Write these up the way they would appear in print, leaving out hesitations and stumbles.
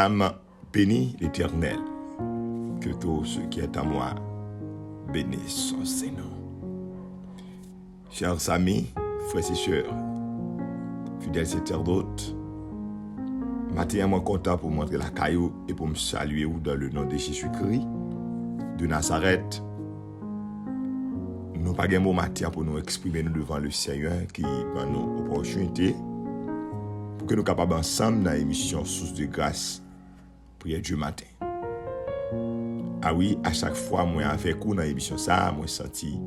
âme bénit l'Éternel. Que tout ce qui est à moi bénisse son Seigneur. Chers amis, frères et sœurs, fidèles internautes, matin, moi content pour montrer la caillou et pour me saluer dans le nom de Jésus-Christ de Nazareth. Nous n'avons pas de mot matin pour nous exprimer devant le Seigneur qui va nous opportunité pour que nous soyons capables ensemble dans l'émission Source de grâce, prière du matin. Ah oui, à chaque fois, moi avec vous dans l'émission ça, moi senti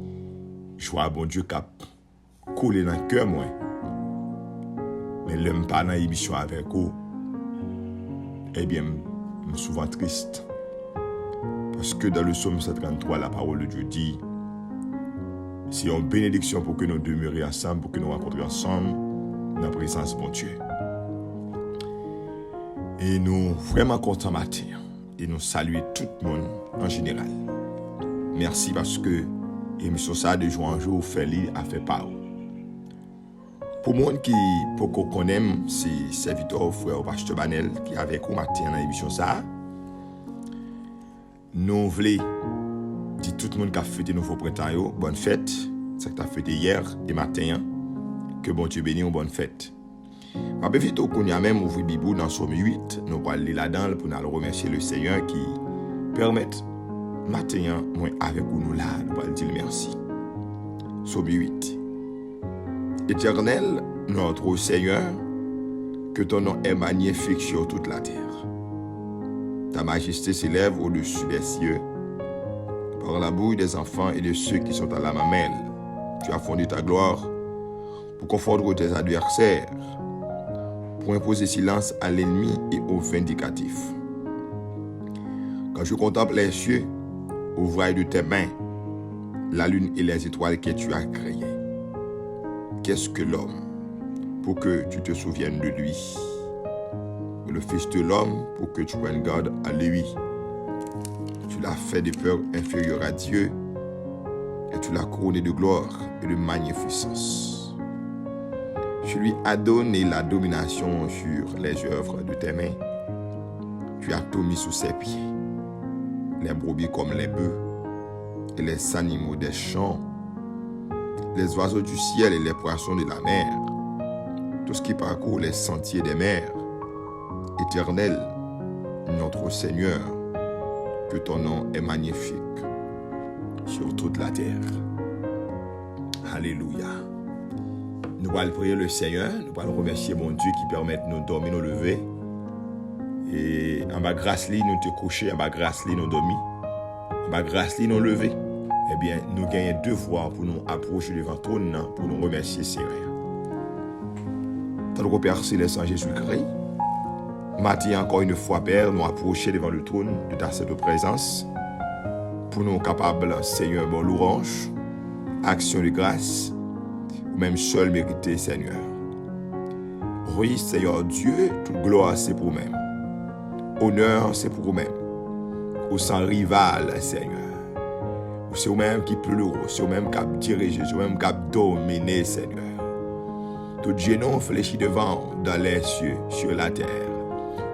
joie bon Dieu cap couler dans le cœur moi. Mais l'homme pas dans l'émission avec vous, eh bien, je suis souvent triste. Parce que dans le psaume 133, la parole de Dieu dit, c'est une bénédiction pour que nous demeurions ensemble, pour que nous rencontrions ensemble dans la présence de mon Dieu. Et nous vraiment contents matin. Et nous saluons tout le monde en général. Merci parce que l'émission ça de jour en jour fait lire à faire part. Pour le monde qui pour qu'on connaisse, c'est serviteur frère pasteur Banel qui est avec nous matin dans l'émission ça. Nous voulons dire tout le monde qui a fêté nouveau printemps, bonne fête. C'est ce que tu as fêté hier et matin. Que bon Dieu bénisse, bonne fête. Je vais vite qu'on y a même ouvert Bible dans Somme 8. Nous allons aller là-dedans pour nous remercier le Seigneur qui permet matin, moi avec nous là, nous allons dire merci. Somme 8. Éternel, notre Seigneur, que ton nom est magnifique sur toute la terre. Ta majesté s'élève au-dessus des cieux. Par la bouche des enfants et de ceux qui sont à la mamelle, tu as fondé ta gloire pour confondre tes adversaires, pour imposer silence à l'ennemi et aux vindicatifs. Quand je contemple les cieux, ouvrage de tes mains, la lune et les étoiles que tu as créées, qu'est-ce que l'homme pour que tu te souviennes de lui? Le Fils de l'homme pour que tu prennes garde à lui. Tu l'as fait de peur inférieure à Dieu et tu l'as couronné de gloire et de magnificence. Tu lui as donné la domination sur les œuvres de tes mains. Tu as tout mis sous ses pieds, les brebis comme les bœufs et les animaux des champs, les oiseaux du ciel et les poissons de la mer, tout ce qui parcourt les sentiers des mers. Éternel, notre Seigneur, que ton nom est magnifique sur toute la terre. Alléluia. Nous allons prier le Seigneur, nous allons remercier mon Dieu qui permet de nous dormir, nous lever. Et en bas grâce li, nous te coucher, en bas grâce li, nous dormir. En bas grâce li, nous lever. Eh bien, nous gagnons devoir pour nous approcher devant ton trône, pour nous remercier Seigneur. Tant que Père Céleste en Jésus-Christ, matin encore une fois, Père, nous approcher devant le trône de ta sainte présence pour nous capables, Seigneur, bon louange, action de grâce, ou même seul mérité, Seigneur. Oui, Seigneur Dieu, toute gloire, c'est pour nous-mêmes. Honneur, c'est pour nous-mêmes. Ou sans rival, Seigneur. Ou c'est vous-même qui pleure, c'est vous-même qui dirige, c'est vous-même qui domine, Seigneur. Tout genou fléchit devant dans les cieux, sur la terre.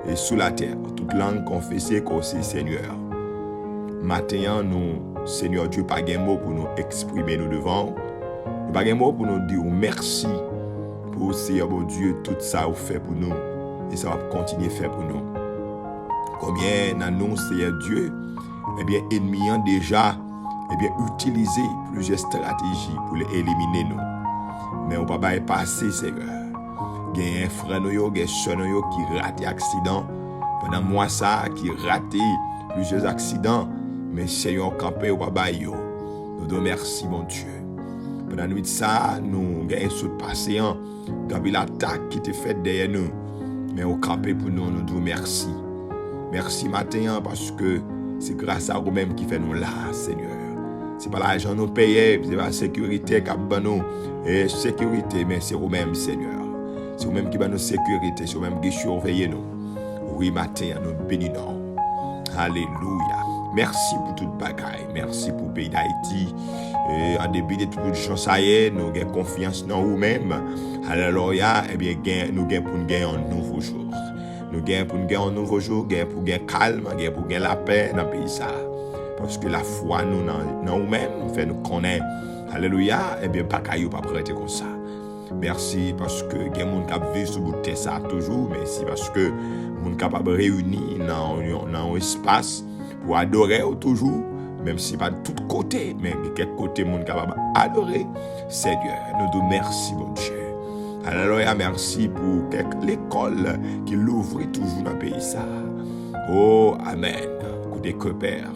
Et sous la terre, toute langue confessée qu'au Seigneur. Maintenant, nous, Seigneur Dieu, pas de mots pour nous exprimer nous devant. Nous pas de mots pour nous dire merci pour Seigneur bon Dieu, tout ça vous fait pour nous. Et ça va continuer à faire pour nous. Combien dans nous, Seigneur Dieu, eh bien, ennemis ont déjà utilisé plusieurs stratégies pour les éliminer nous. Mais on ne peut pas y passer, Seigneur. Il y a un frère, il y a un soeur qui rate accident. Pendant moi, ça, qui rate plusieurs accidents. Mais Seigneur, campé au Baba, nous te remercions, mon Dieu. Pendant la nuit, ça, nous avons un saut de patient. Nous avons l'attaque qui était faite derrière nous. Mais au campé pour nous, nous te remercions. Merci matin, parce que c'est grâce à vous-même qui fait nous là, Seigneur. Ce n'est pas l'argent nous payer, ce n'est pas la sécurité qui a nous. Et sécurité, mais c'est vous-même, Seigneur. C'est vous-même qui va nous sécurité, c'est vous-même qui surveille nous. Oui, matin, nous bénissons. Alléluia. Merci pour toute bagaille. Merci pour le pays d'Haïti. En début de toute chose, ça y est, nous avons confiance dans nous-mêmes. Alléluia. Eh bien, nous avons pour nous gagner un nouveau jour. Nous gagnons pour nous gagner un nouveau jour, gagnons pour gagner calme, gagnons pour gagner la paix dans le pays ça. Parce que la foi nous dans nous-mêmes fait nous connaître. Alléluia, et bien pas caillou pas prêter comme ça. Merci parce que il y a des gens qui vivent sur bout de ça toujours. Merci parce que les gens capables de réunir dans un espace pour adorer toujours. Même si pas de tous côtés, mais de quel côté les gens capables d'adorer. Seigneur, nous disons merci, mon Dieu. Alléluia, merci pour l'école qui l'ouvre toujours dans le pays ça. Oh, Amen. Écoutez que Père,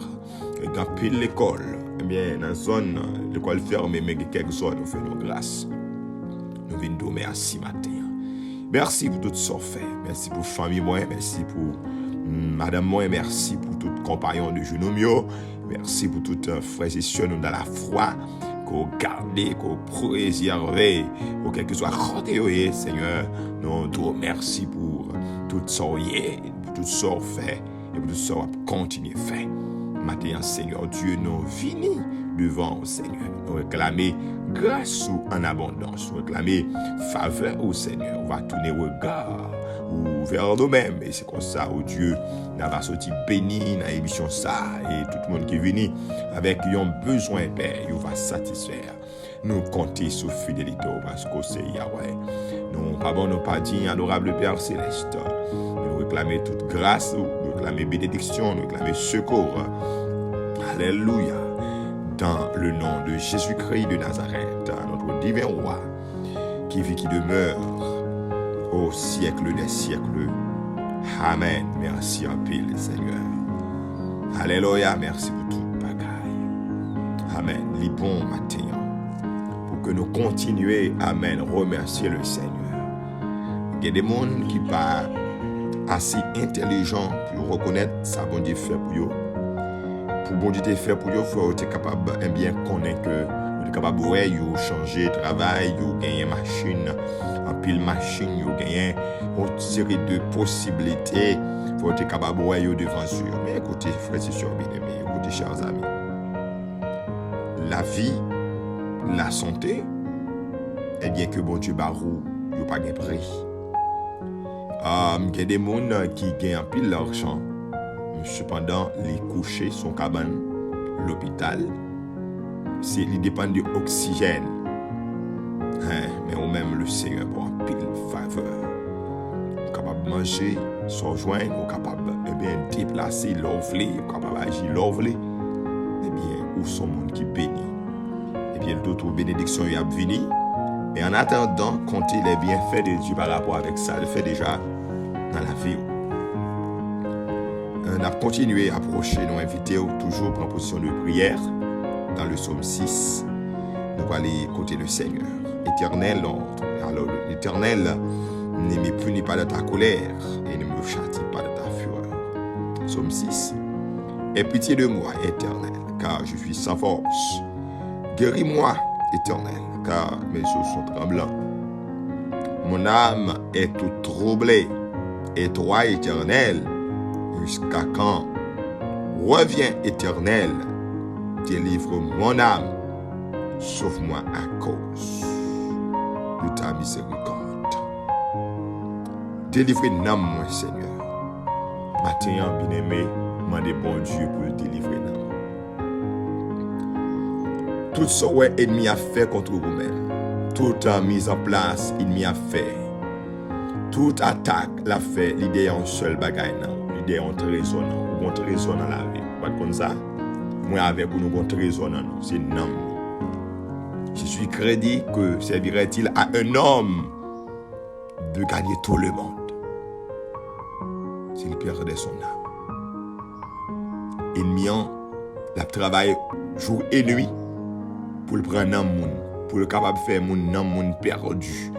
dans pile l'école, eh bien, dans la zone, l'école fermée, mais quelques zones, nous faisons grâce. Nous venons de merci matin. Merci pour tout ce qu'on fait. Merci pour la famille, merci pour madame, merci pour tout compagnon de genoux. Merci pour toutes frères et sœurs dans la foi. Qu'on garde, qu'on préserve, ou quel que soit côté, Seigneur, nous te remercions pour tout ce qu'on est, pour tout ce qu'on fait, et pour tout ce qu'on continue à faire. Maintenant, Seigneur Dieu, nous venons devant, Seigneur, nous réclamer grâce en abondance, nous réclamer faveur au Seigneur. On va tourner le regard vers nous-mêmes, et c'est comme ça, oh Dieu, nous va sortir béni dans l'émission ça, et tout le monde qui est venu avec un besoin, Père, il va satisfaire. Nous comptons sur fidélité, parce que c'est Yahweh. Nous, pardon, nous pas dit, adorable Père Céleste, nous réclamer toute grâce, nous réclamer bénédiction, nous réclamer secours. Alléluia. Dans le nom de Jésus-Christ de Nazareth, notre divin roi, qui vit, qui demeure au siècle des siècles. Amen. Merci en pile, Seigneur. Alléluia. Merci pour toute bagaille. Amen. Les bons matins. Pour que nous continuions, Amen, remercier le Seigneur. Il y a des gens qui ne sont pas assez intelligents pour reconnaître ça bon Dieu fait pour eux. Pour bon Dieu fait pour eux, il faut être capable de bien connaître que vous êtes capable de changer de travail, de gagner une machine, en pile machine, de gagner une série de possibilités. Il faut être capable de devant sur. Mais écoutez, frères et sœurs bien-aimés, écoutez, chers amis. La vie, la santé, eh bien que bon Dieu barou, il n'y a pas de prix. Il y a des gens qui gagnent un pile l'argent. Cependant, les coucher son cabane, l'hôpital, il dépend de l'oxygène. Mais ou même le Seigneur pour un pile faveur. Capable de manger, se rejoindre, capable de déplacer l'ouvler, capable d'agir l'ouvler. Eh bien, où sont les gens qui bénissent? Eh bien, d'autres bénédictions y a venir. Et en attendant, compter les bienfaits de Dieu par rapport avec ça, le fait déjà dans la vie. On a continué à approcher nos invités, toujours en position de prière, dans le psaume 6. Nous allons aller écouter le Seigneur. Éternel, alors l'Éternel ne me punit pas de ta colère et ne me châtie pas de ta fureur. Psaume 6. Aie pitié de moi, Éternel, car je suis sans force. Guéris-moi, Éternel, car mes os sont tremblants. Mon âme est toute troublée. Et toi, Éternel, jusqu'à quand? Reviens, Éternel, délivre mon âme, sauve-moi à cause de ta miséricorde. Délivre l'âme, mon Seigneur. Matin, bien-aimé, demandez bon Dieu pour le délivrer l'âme. Tout ce que l'ennemi a fait contre vous-même, toute mise en place, l'ennemi a fait. Toute attaque l'a fait, l'idée est un seul bagaille. L'idée est un trésor. Un trésor dans la vie. Pas comme ça. Moi, avec vous, nous avons un trésor dans nous. C'est un homme. Je suis crédit que servirait-il à un homme de gagner tout le monde s'il perdait son âme. Ennemi, il travaille jour et nuit pour le prendre un monde, pour le capable de faire un monde perdu.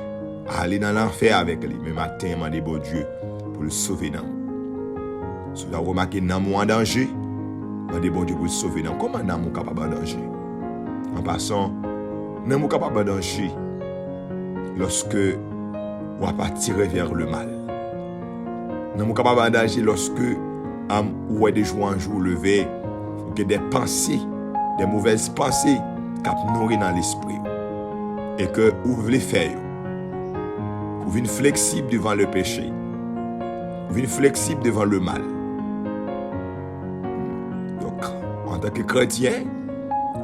Aller dans l'enfer avec lui, mais matin, demandez bon Dieu pour le sauver. Si vous avez remarqué un homme en danger, demandez bon Dieu pour le sauver. Comment un homme est capable de danger? En passant, un homme est capable de danger lorsque vous n'avez tiré vers le mal. Un homme est capable de danger lorsque vous avez des jours en jour levé, vous avez des pensées, des mauvaises pensées qui nourrissent dans l'esprit. Et que vous voulez faire. Vous êtes flexible devant le péché. Ou vin flexible devant le mal. Donc, en tant que chrétien,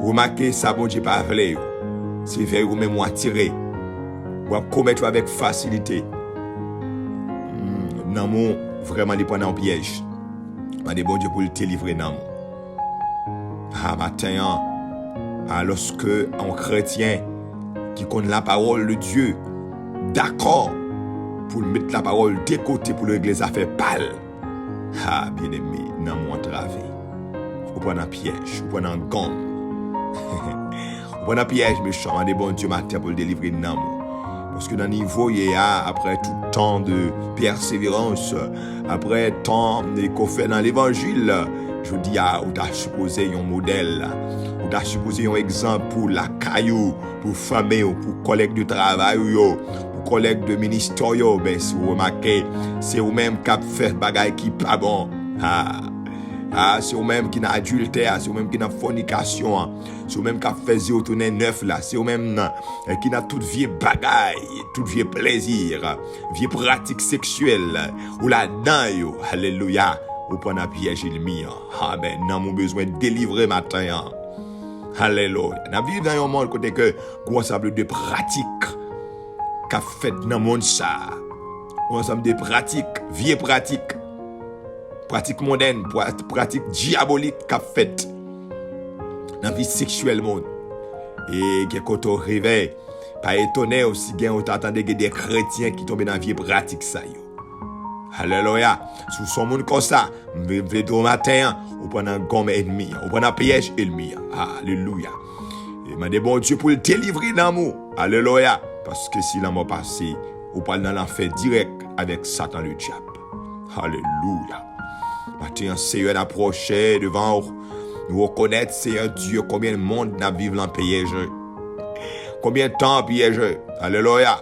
remarquez ça, bon Dieu, pas vrai. C'est vers vous-même attirer. Ou commettre avec facilité. Dans mon vraiment les prendre en piège. Mais bon Dieu pour le délivrer dans mon. Ah, matin, lorsque un chrétien qui connaît la parole de Dieu, d'accord, pour mettre la parole de côté pour régler les affaires pâles. Ah, bien aimé, dans mon entravé. Vous prenez un piège, vous prenez un gomme. Vous prenez un piège méchant, mais bon Dieu matin pour le délivrer dans mon. Parce que dans le niveau, il y a, après tout temps de persévérance, après tant qu'on fait dans l'évangile, je vous dis, on t'a supposé un modèle, on t'a supposé un exemple pour la caillou, pour famille, pour collègues de travail, pour collègues de ministère, mais si vous remarquez, c'est vous-même qui fait des choses qui ne sont pas bon. C'est vous-même qui n'a adultère, c'est vous-même qui n'a fornication, c'est vous-même qui a fait zéro tourner neuf là, c'est vous-même qui n'a toute vie bagaille, toute vie plaisir, vie pratique sexuelle, ou là-dedans, alléluia, ou prenez un piège il mien. Amen, nous avons besoin de délivrer matin. Alléluia. Nous vivons dans un monde côté que nous ensemble de pratiques qu'a fait dans le monde ça. Un ensemble de pratiques, vie pratique. Pratique mondaine, pratique diabolique qu'a fait dans la vie sexuelle monde. Et quand on réveille, pas étonné aussi bien on t'entendait des chrétiens qui tombent dans la vie pratique ça yo. Alléluia. Sous son monde comme ça, me au matin, on prend un gomme ennemi, on prend un piège ennemi. Alléluia. Et m'a dit bon Dieu pour le délivrer dans l'amour. Alléluia. Parce que si l'amour passé, on parle dans l'enfer direct avec Satan le diable. Alléluia. Maintenant, Seigneur approché devant nous reconnaître, Seigneur Dieu, combien de monde n'a vivre dans le piège. Combien de temps piège. Alléluia.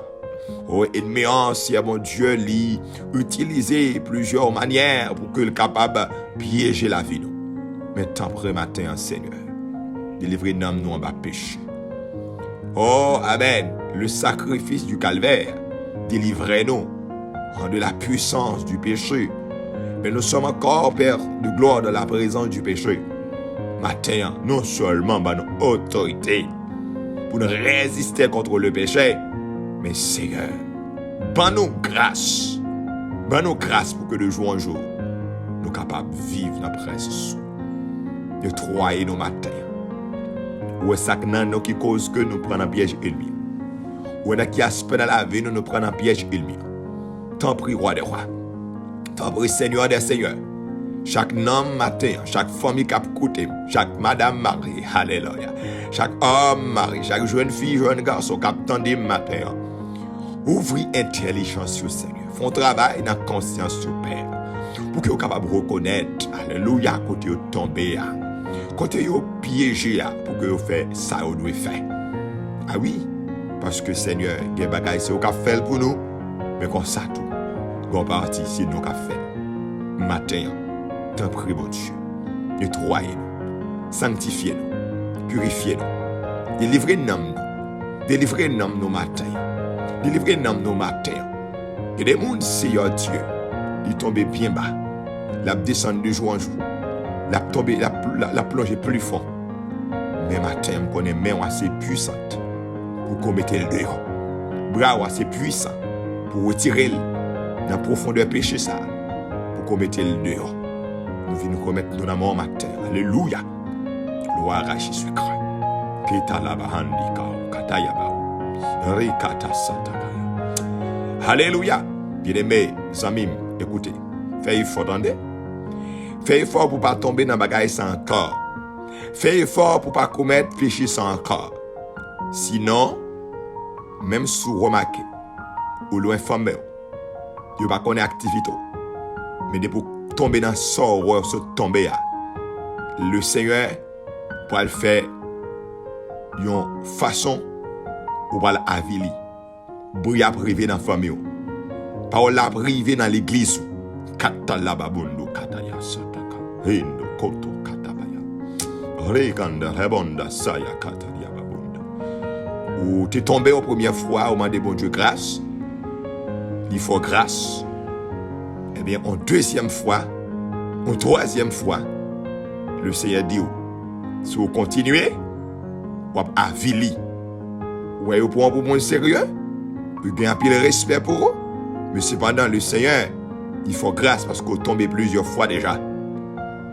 Oh, ennemi, Seigneur mon Dieu, lui, utiliser plusieurs manières pour qu'il soit capable de piéger la vie. Mais tant après matin, Seigneur, délivrez-nous nous en bas péché. Oh, Amen. Le sacrifice du calvaire, délivrez-nous de la puissance du péché. Mais nous sommes encore, Père, de gloire dans la présence du péché. Matin, non seulement par notre autorité pour nous résister contre le péché, mais Seigneur, ban-nous grâce. Ban-nous grâce pour que de jour en jour, nous sommes capables de vivre dans la présence. De troyer nos matins. Ou est-ce que nous qui cause que nous prenons un piège ennemi? Ou est-ce qu'il y a aspect dans la vie nous prenons un piège ennemi? Tant pis, roi des rois. Tant pis, Seigneur des seigneurs. Chaque homme matin, chaque famille qui a écouté, chaque madame Marie, alléluia. Chaque homme Marie, chaque jeune fille, jeune garçon qui a entendu matin. Ouvrez intelligence sur Seigneur. Font travail dans la conscience sur Père. Pour que vous soyez capable de reconnaître, alléluia, côté vous tombez, côté vous piégez, pour que vous fassiez ça que vous devez faire. Ah oui, parce que Seigneur, il y a des choses que vous avez fait pour nous, mais comme ça tout. Bon parti, c'est nous qui avons fait. Matin, t'en prie, mon Dieu. Nettoyez-nous, sanctifiez-nous, purifiez-nous, délivrez-nous, délivrez-nous matin, délivrez-nous nos matins. Et des mondes, Seigneur Dieu, ils tombent bien bas, la descend de jour en jour, la plonge plus fort. Mais matin, je connais main assez puissante pour qu'on mette le dehors. Bras assez puissant pour retirer dans la profondeur péché ça, pour qu'on mette le dehors. Nous venons commettre nos amours matin. Alléluia. Gloire à Jésus-Christ. Alléluia. Bien-aimés, amis, écoutez. Faites effort, attendez. Faites effort pour ne pas tomber dans le bagage sans encore. Faites effort pour ne pas commettre péché sans encore. Sinon, même si vous remarquez, ou loin femme, vous ne pas connaître activité. Mais de pour tomber dans ce sort, se tomber, le Seigneur pour le faire d'une façon pour le avili. Bouya privé dans la famille. Parole la privé dans l'église. Katalababundo kataya sataka. Hindo koto katabaya. Reganda rebonda saya katalia babunda. Ou t'es tombé aux premières fois au moment de bon Dieu grâce. Il faut grâce. Et bien, en deuxième fois, en troisième fois, le Seigneur dit, si vous continuez, vous avez avili. Vous voyez, vous prenez pour moi sérieux, vous avez un peu de respect pour eux, mais cependant, le Seigneur, il faut grâce parce que vous tombez plusieurs fois déjà.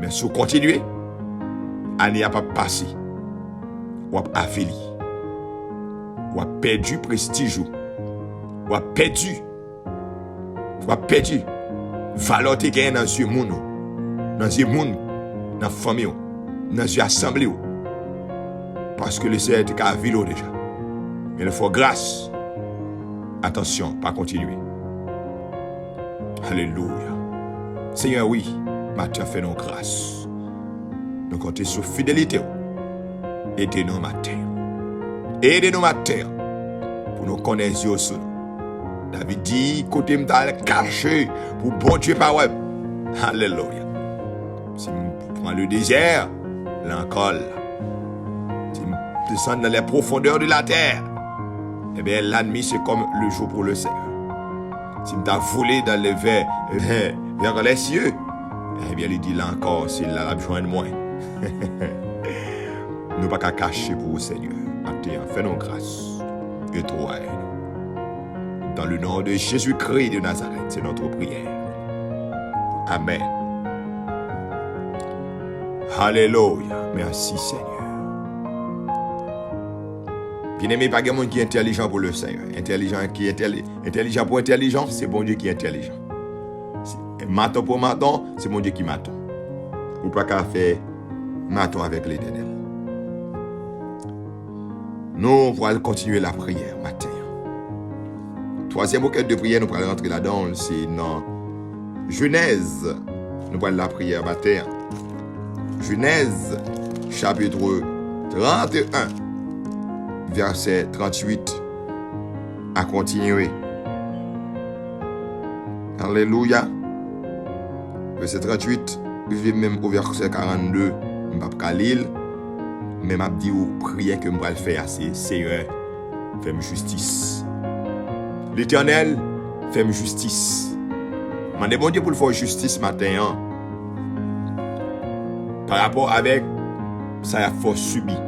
Mais si vous continuez, l'année n'a pas passé. Vous avez avili. Vous avez perdu prestige. Vous avez perdu. Vous avez perdu. Valeur qui est dans ce monde. Dans ce monde. Dans la famille. Dans l'assemblée. Parce que le Seigneur est à vilo déjà. Mais il faut grâce. Attention, pas continuer. Alléluia. Seigneur, oui, Matthieu fait nos grâces. Nous comptons sur fidélité. Aidez-nous matin. Aidez-nous matin. Pour nous connaître Dieu sur nous. David dit, côté m'ta caché pour bon Dieu parole. Alléluia. Si je prends le désert, l'encore. Si je descends dans les profondeurs de la terre, eh bien, l'ennemi, c'est comme le jour pour le Seigneur. Si je t'ai volé dans le vers les cieux, eh bien, il dit là encore, s'il a besoin de moi. Nous pas qu'à cacher pour le Seigneur. Maintenant, fais-nous grâce. Et toi, dans le nom de Jésus-Christ de Nazareth, c'est notre prière. Amen. Alléluia. Merci, Seigneur. Bien-aimé, pas quelqu'un qui est intelligent pour le Seigneur. Intelligent pour intelligent, c'est bon Dieu qui est intelligent. Maton pour maton, c'est bon Dieu qui maton. Ou pas qu'à faire maton avec l'Éternel. Nous allons continuer la prière matin. Troisième requête de prière, nous allons rentrer là-dedans, c'est dans Genèse. Nous allons la prière matin. Genèse, chapitre 31. Verset 38 à continuer. Alléluia. Verset 38, je vais même au verset 42, je ne vais pas lire, mais je vais dire prière que je vais faire, c'est Seigneur, fais-moi justice. L'Éternel, fais-moi justice. Je demande bon Dieu pour le faire justice matin. Hein? Par rapport avec ça qu'il faut subir.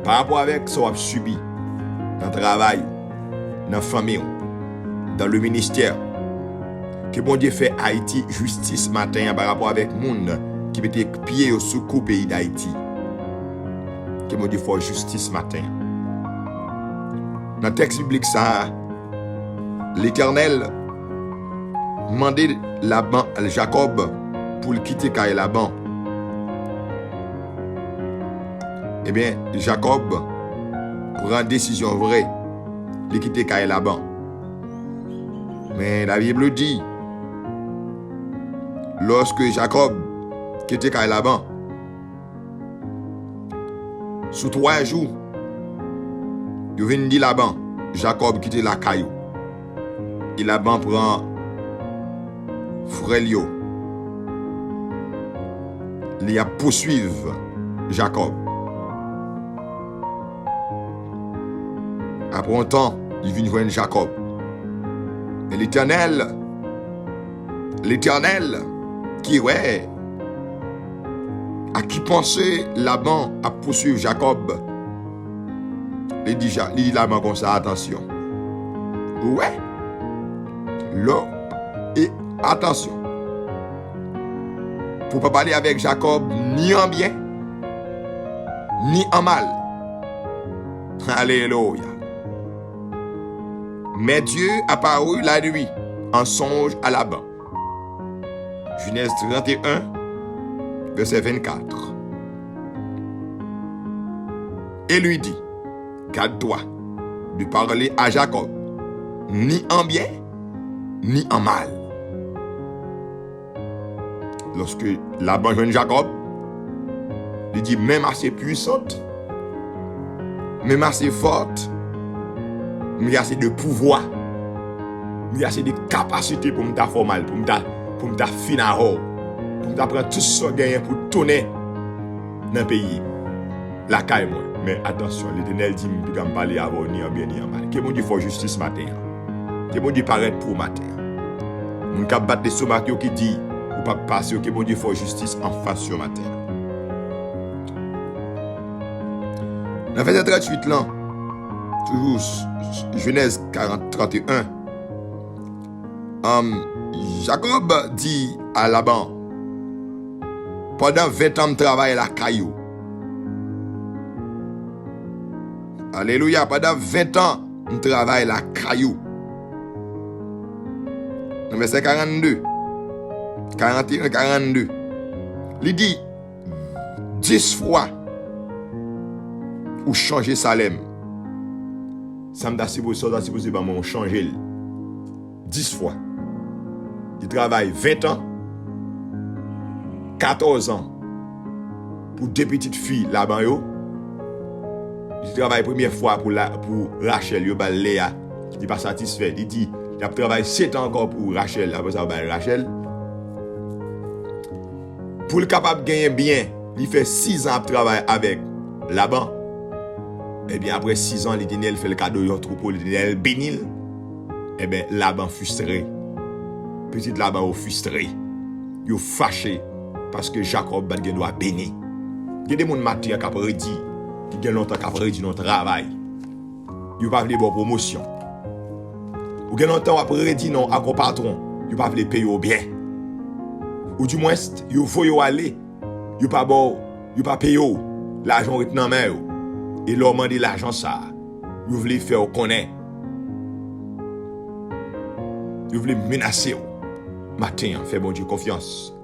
Par rapport avec ce qu'on a subi dans le travail, dans la famille, dans le ministère, que bon Dieu fait Haïti justice matin par rapport avec le monde qui mettait pied au sous le pays d'Haïti. Que bon Dieu fait justice matin. Dans le texte biblique, ça, l'Éternel demandait Laban à Jacob pour le quitter Laban. Eh bien, Jacob prend une décision vraie de quitter Laban. Mais la Bible dit, lorsque Jacob quittait Laban, sous 3 jours, il vient dire Laban, Jacob quitte la caillou. Et Laban prend Frélio. Il a poursuivi Jacob. Après un temps, il vient joindre Jacob. Et l'Éternel, qui ouais, à qui pensait Laban à poursuivre Jacob, il dit Laban comme ça, attention. Ouais, là, et attention. Pour ne pas parler avec Jacob ni en bien, ni en mal. Alléluia. Mais Dieu apparut la nuit en songe à Laban. Genèse 31, verset 24. Et lui dit, garde-toi de parler à Jacob, ni en bien, ni en mal. Lorsque Laban joint Jacob, il dit, même assez puissante, même assez forte, il y a assez de pouvoir, il y a assez de capacité pour me faire formal, pour me faire finir, pour me prendre tout ce que j'ai pour tourner dans le pays. La caille, moi. Mais attention, l'Éternel dit, je ne peux pas parler avant ni en bien ni en mal. Que mon Dieu fait justice matin. Que mon Dieu paraît pour matin. Moun kap bat les somak yo qui dit ou pas passer que bon Dieu faut justice en face sur matin. Dans verset 38 là, toujours Genèse 31. Jacob dit à Laban, pendant 20 ans, je travaille la caillou. Alléluia, pendant 20 ans, je travaille la caillou. Dans verset 42, 41, 42, il dit 10 fois ou changer Salem. Ça me supposé pas mon changer 10 fois. Il travaille 20 ans, 14 ans pour deux petites filles là-bas. Il travaille la première fois pour Rachel, Léa. Il n'est pas satisfait. Il dit il a travaillé 7 ans encore pour Rachel. Après ça, Rachel. Pour le capable de gagner bien, il fait 6 ans de travail avec Laban. Et bien après 6 ans, l'Éternel fait le cadeau de troupeau, l'Éternel bénit. Et bien Laban frustré. Petit Laban frustré. Il est fâché parce que Jacob doit bénir. Il y a des gens qui ont prédit, qui ont longtemps prédit notre travail. Ils ne peuvent pas de promotion. Ou qui ont longtemps prédit non à mon patron, ils ne peuvent pas payer bien. Ou du moins, ils faut aller, ils ne peuvent pas payer l'argent est dans main. Et leur demander l'argent ça. Ils veulent faire connaître. Ils veulent menacer. Matin, fais bon Dieu confiance.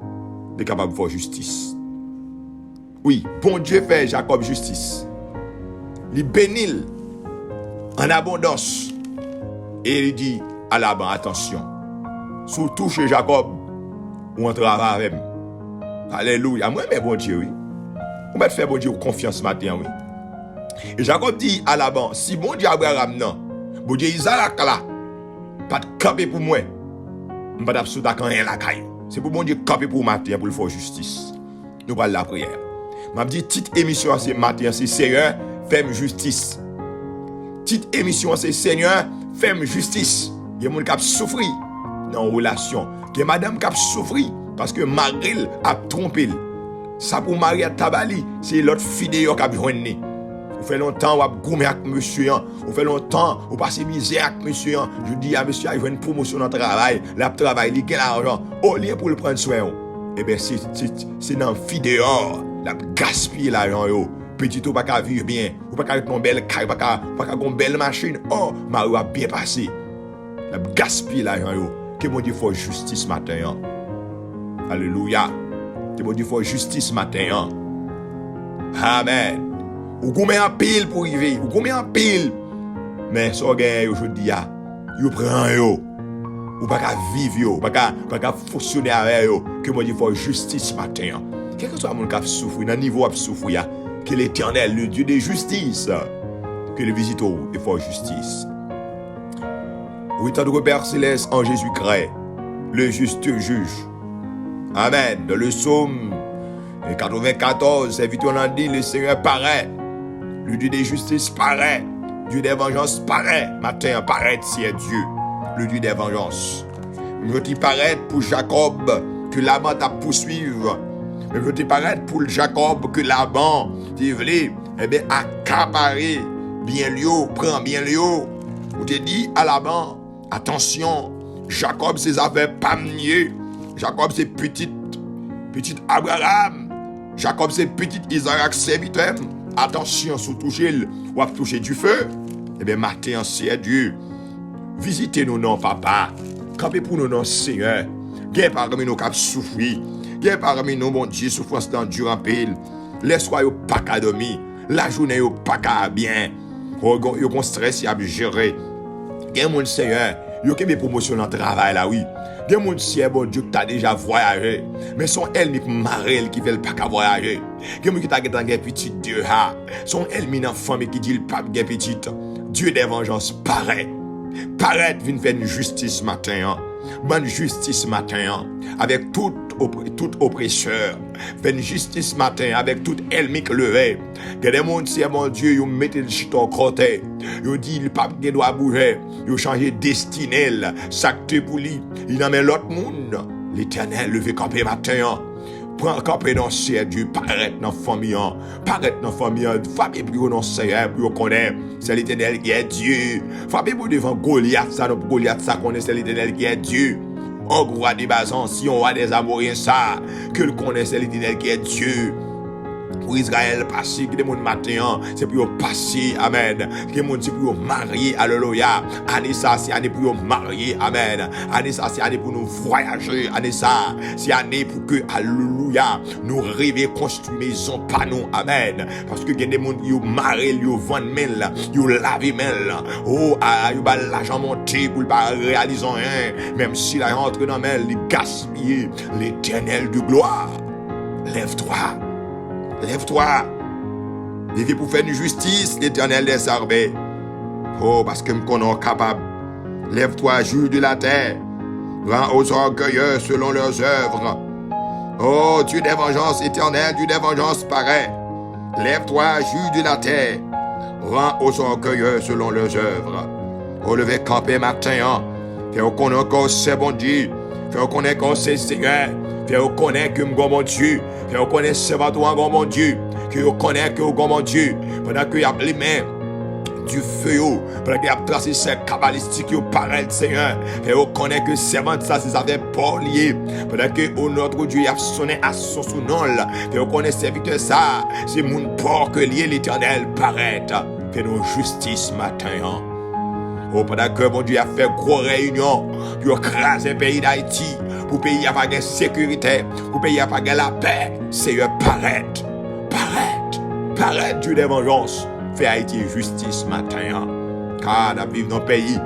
Il est capable de faire justice. Oui, bon Dieu fait Jacob justice. Il bénit en abondance. Et il dit à Laban, attention. Surtout chez Jacob, ou on travaille avec. Alléluia. Moi, mais bon Dieu, oui. On va faire bon Dieu confiance matin, oui. Et Jacob dit à Laban, si bon Dieu Abraham non, bon Dieu Isaac là, pas de camper pour moi. Je ne vais pas d'accord rien la caille. C'est pour bon Dieu camper pour matin pour le faire justice. Nous parlons de la prière. Je dis petite émission c'est matin, c'est Seigneur, fais justice. Petite émission c'est Seigneur, fais justice. Il y a des gens qui souffrent dans une relation. Il y a madame qui souffre parce que Maril a trompé. Ça pour Maria Tabali, c'est l'autre fidèle qui a joindre. Vous fait longtemps vous avez goumé avec monsieur, vous fait longtemps vous passez misère avec monsieur. Je dis à monsieur, il veut une promotion dans le travail, là travail, il gagne l'argent, au lieu pour le prendre soin. Eh bien c'est dans fidèle, la gaspiller l'argent yo. Petit ou pas qu'à vivre bien, ou pas qu'à être une belle caille, pas qu'à une belle machine. Oh, Mario a bien passé. La gaspiller l'argent yo. Que mon Dieu faut justice matin. Alléluia. Que mon Dieu faut justice matin. Amen. Ou goumé en pile pour y vivre, ou goumé en pile. Mais ça gagne aujourd'hui yo prend yo. Ou pas qu'à vivre yo, pas qu'à fonctionner avec yo. Que mon Dieu faut justice matin. Quel que soit mon qui souffre, dans niveau à souffrir, que l'Éternel, le Dieu de justice, que le visite et faut justice. Oui, tant de Père céleste en Jésus-Christ, le juste juge. Amen. Dans le psaume 94, serviteur en dit, le Seigneur paraît. Le Dieu de justice paraît. Dieu des vengeances paraît. Matin paraît, c'est Dieu. Le Dieu des vengeances. Je te paraît pour Jacob que Laban t'a poursuivre. Je te paraît pour Jacob que Laban, tu voulais, eh bien, accaparer bien lieu, prend bien lieu. On te dit à Laban, attention, Jacob ses affaires pas nier. Jacob c'est petit Abraham. Jacob c'est petit Isaac serviteur. Attention, sous toucher ou à toucher du feu. Eh bien, matin, c'est Dieu. Visitez-nous, non, papa. Campez pour nous, non, Seigneur. Gagne parmi nous qui souffrir. Gagne parmi nous, mon Dieu, souffrance d'endurant pile. Laisse-moi pas qu'à dormir. La journée, pas qu'à bien. Yo kon stress, y a gérer. Gagne mon Seigneur. Yo qui me promotion dans le travail, là, oui. Gagne mon Seigneur, bon Dieu, qui t'a déjà voyagé. Mais son elle marel qui fait le pas qu'à voyager. Gagne mon qui t'a gagné petit Dieu, ha. Son elle dans famille qui dit le pape gagne petit. Dieu des vengeances paraît. Paraît, vient faire une justice matin. Bonne justice matin. Avec toute tout oppresseur. Fais une justice matin avec tout ennemi levé. Que des gens, c'est mon Dieu, ils mettent le chiton côté. Ils disent, le pape qui doit bouger. Ils changent destinée. Sacté pour lui. Il en met l'autre monde. L'Éternel levé campé matin. Prends campé dans le ciel, Dieu, paraît dans la famille. Paraît dans la famille. Famille pour nous Seigneur, pour nous connaître. C'est l'Éternel qui est Dieu. Famille pour devant Goliath, ça, notre Goliath, ça connaît, c'est l'Éternel qui est Dieu. On roi des basans, si on a des amouriens, ça, que le connaisse l'Éternel qui est Dieu. Pour Israël, passer, que des gens matin, c'est pour passer, amen. Que des gens, c'est pour marier, alléluia. Année ça, c'est année pour marier, amen. Année ça, c'est année pour nous voyager, année ça, c'est année pour que, alléluia, nous rêver construire maison, pas nous, amen. Parce que des gens, ils marient, ils vendent mail, ils lavent mail. Oh, ils ont l'argent monté pour pas réaliser rien. Même si la rentre dans mail, ils gaspillent l'Éternel de gloire. Lève-toi. Lève-toi. Viens pour faire une justice, l'Éternel des armées. Oh, parce que nous sommes capables. Lève-toi, juge de la terre. Rends aux orgueilleux selon leurs œuvres. Oh, Dieu des vengeances éternelles, Dieu des vengeances pareilles. Lève-toi, juge de la terre. Rends aux orgueilleux selon leurs œuvres. Oh, levez camper matin. Fais qu'on encore c'est bon Dieu. Fais qu'on est qu'on c'est Seigneur. Fais qu'on est que mon Dieu. Fais qu'on est servantois mon Dieu. Que on connaît que mon Dieu. Pendant qu'il y a les mains du feu, pendant qu'il y a tracé ces cabalistiques pareil Seigneur. Fais qu'on connaît que servant ça c'est avec pas lié. Pendant que notre Dieu a sonné à son nom. Fais qu'on connaît serviteur ça. C'est mon port que lié l'Éternel paraît. Fais nos justice matin. Oh, pendant que mon Dieu a fait gros réunion pour écraser le pays d'Haïti, pour le pays a pas de sécurité, pour le pays a pas de la paix, Seigneur, paraît, Dieu des vengeances, fais Haïti justice matin. Car nous vivons dans le pays,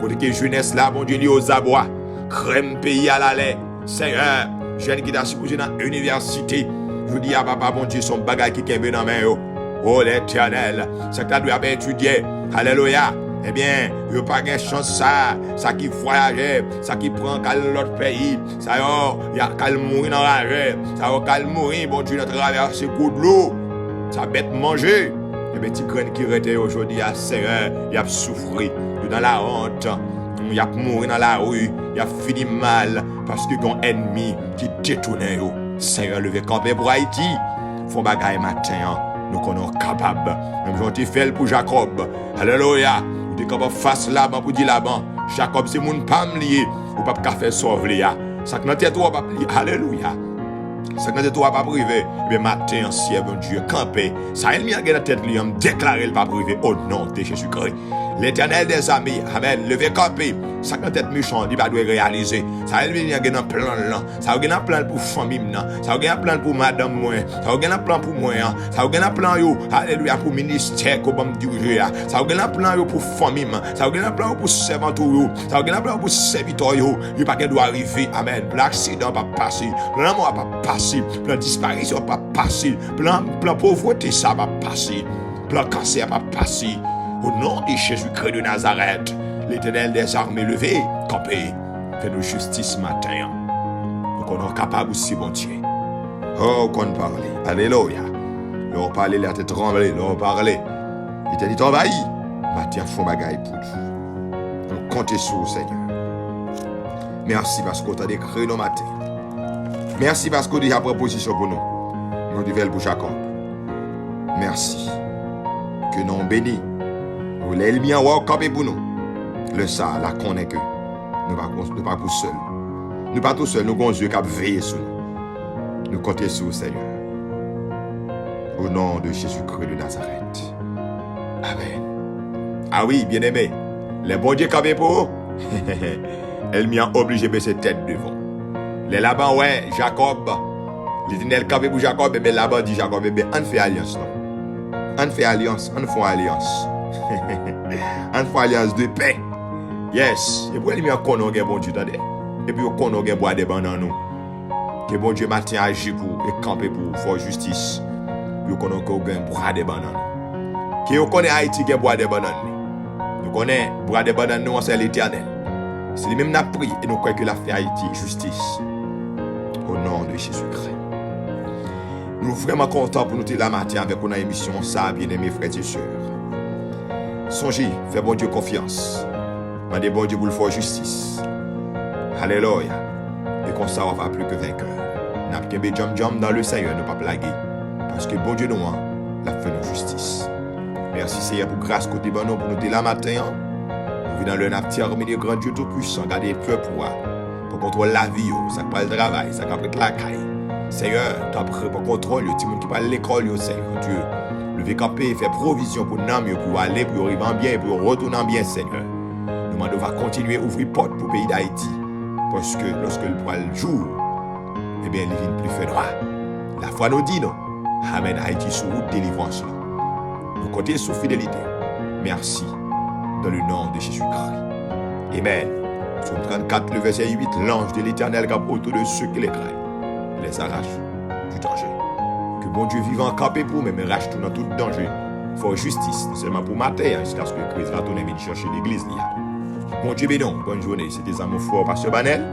pour que jeunesse là, mon Dieu, li aux abois, crème pays à la lait, Seigneur, jeune qui t'a supposé dans l'université, je vous dis à papa, mon Dieu, son bagage qui est dans la main, oh l'Éternel, c'est que tu dois étudier, alléluia. Eh bien, il n'y a pas de chance ça qui voyage, ça qui prend l'autre pays, ça y a qu'à mourir dans la rue, ça y a qu'à mourir, bon Dieu, dans traverser coup de l'eau, ça bête manger. Les petits graines qui étaient aujourd'hui à Seigneur, il a souffert, dans la honte, il a mouru dans la rue, il a fini mal, parce que un ennemi qui détourne, Seigneur, levé camper pour Haïti, font bagaille matin, nous sommes capables, même gentil fait pour Jacob, alléluia. Tu es capable de faire là-bas pour dire là-bas. Jacob, c'est mon pam lié. Ou pas faire sauver là. Ça que notre tête ou pas lié. Alléluia. Ça que notre tête ou pas privé. Mais matin, si bon Dieu, camper. Ça il m'a la tête lui, déclarer le pas privé au nom de Jésus-Christ. L'Éternel des amis, amen, levé camper. Ça que notre tête méchant, il va doit réaliser. Ça il m'a un plan là. Ça a un plan pour famille là. Ça a un plan pour madame moi. Ça a un plan pour moi. Ça a un plan yo, alléluia pour ministère qu'on va me diriger. Ça a un plan yo pour famille. Ça a un plan pour servant yo. Ça a un plan pour serviteur yo. Il pas qu'elle doit arriver. Amen. Plan accident pas passer. Plan mort pas passer. Plan disparition pas passer. Plan pauvreté ça va passer. Plan cancer pas passer. Au nom de Jésus-Christ de Nazareth, l'Éternel des armées levé, campé, fais-nous justice matin. Nous sommes capables aussi, bon Dieu. Oh, qu'on parle. Alléluia. L'on parle, la tête tremblée, l'on parle. Il t'a dit, envahi. Matin, font bagaille pour nous. Nous comptons sur le Seigneur. Merci parce qu'on t'a décrit nos matins. Merci parce qu'on a déjà proposition pour nous. Nous devons pour Jacob. Merci. Que nous bénis. L'ennemi a campé pour nous. Le ça, la connaît que nous ne pas pour seul. Nous pas tout seul, nous avons Dieu qui a veillé sur nous. Nous comptons sur le Seigneur. Au nom de Jésus-Christ de Nazareth. Amen. Ah oui, bien-aimé. Les bons dieux campé pour eux. Elle m'y a obligé de baisser tête devant. Les là-bas, ouais, Jacob. L'Éternel campé pour Jacob, mais là-bas dit Jacob, on fait alliance, non? On fait alliance, on fait alliance. On fait alliance de paix. Yes. Et pour lui, on connaît bon Dieu, et puis on connaît bois des bananes nous. Que bon Dieu matin agit pour et camper pour faire justice. Nous connaissons qu'on bois des bananes. Que on connaît Haïti qui bois des bananes. Nous connaissons bois des bananes nous c'est l'Éternel. C'est lui même n'a pris et nous croyons que la fait Haïti justice. au nom de Jésus-Christ. Nous sommes vraiment contents pour nous être là matin avec une émission ça, bien-aimés frères et sœurs. Songez, fais bon Dieu confiance. Mandez bon Dieu pour le faire justice. Alléluia. Et comme ça, on va plus que vainqueur. N'a pas jam dans le Seigneur, ne pas blaguer. Parce que bon Dieu nous a fait nos justice. Merci Seigneur pour grâce côté bon pour nous être là matin. Nous venons dans le nap terminé de grand Dieu tout-puissant, garder le peuple pour contrôler la vie, ça pas le travail, ça pas la caille. Seigneur, tu as pris pour contrôle, tout le monde qui parle à l'école, Seigneur Dieu. Lever campé, faire provision pour nous, pour aller, pour arriver en bien, pour retourner en bien, Seigneur. Nous devons continuer à ouvrir porte pour le pays d'Haïti. Parce que lorsque le poil jour, eh bien, il vient plus fait droit. La foi nous dit, non. Amen, Haïti sur route de délivrance. Nous comptons sur fidélité. Merci. Dans le nom de Jésus-Christ. Amen. Psaume 34, le verset 8, l'ange de l'Éternel campe autour de ceux qui les craignent. Il les arrache du danger. Que bon Dieu vivant campé pour mais rache tout dans tout danger. Il faut justice, non seulement pour matin, jusqu'à ce que Christ va tourner et chercher l'église. Bon Dieu bénon, bonne journée. C'était Amour Fort, Pasteur Banel.